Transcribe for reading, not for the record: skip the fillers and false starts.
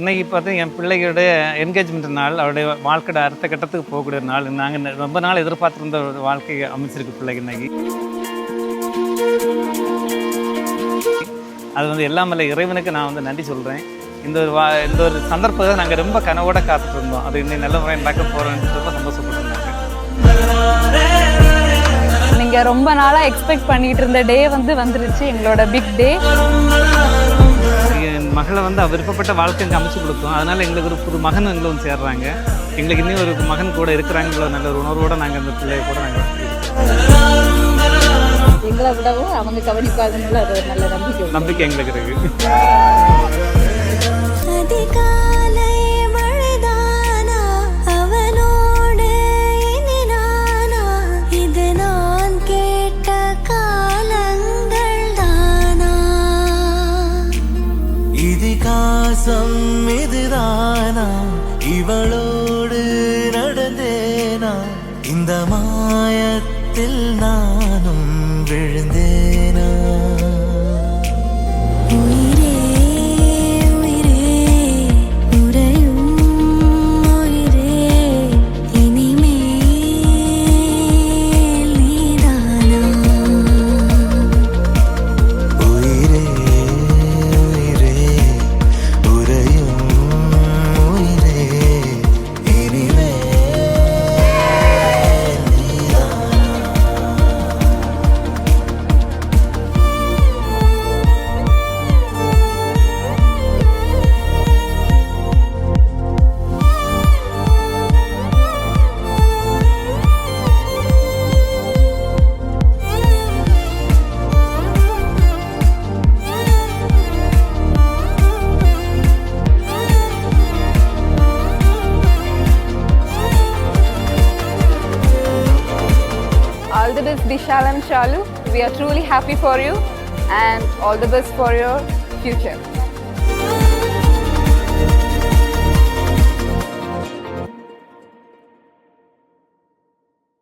இன்னைக்கு பார்த்து என் பிள்ளைகளுடைய என்கேஜ்மெண்ட் நாள், அவருடைய வாழ்க்கையோட அடுத்த கட்டத்துக்கு போகக்கூடிய நாள். நாங்கள் ரொம்ப நாள் எதிர்பார்த்துருந்த ஒரு வாழ்க்கையை அமைச்சிருக்கு பிள்ளைக்கு இன்னைக்கு. அது வந்து எல்லாம் இல்லை இறைவனுக்கு நான் வந்து நன்றி சொல்கிறேன். இந்த ஒரு சந்தர்ப்பத்தை நாங்கள் ரொம்ப கனவோட காத்துட்டு இருந்தோம். அது இன்னைக்கு நல்ல முறையில் நடக்க போகிறோன்னு ரொம்ப சந்தோஷப்பட்டிருந்தாங்க. நீங்கள் ரொம்ப நாளாக எக்ஸ்பெக்ட் பண்ணிகிட்டு இருந்த டே வந்துருச்சு, எங்களோட பிக் டே. என் மகளை வந்து விருப்பப்பட்ட வாழ்க்கை இங்கே அமைச்சு கொடுத்தோம். அதனால் எங்களுக்கு ஒரு புது மகன் எங்களும் சேர்றாங்க. எங்களுக்கு இன்னும் ஒரு மகன் கூட இருக்கிறாங்களோ நல்ல ஒரு உணர்வோடு நாங்கள் அந்த பிள்ளைய கூட நாங்கள் எங்களை விடவும் அவங்க கவனிப்பாங்கன்னு அது ஒரு நல்ல நம்பிக்கை எங்களுக்கு இருக்கு. இதுதானா இவளோடு நடந்தேனா, இந்த மாயத்தில் நானும் விழுந்தேனா. உயிரே உயிரே உறையும் உயிரே, இனிமேல் நீதானா. உயிரே உயிரே உறையும் உயிரே, இனிமேல் நீதானா. All the best, Dishal and Shalu. We are truly happy for you and all the best for your future.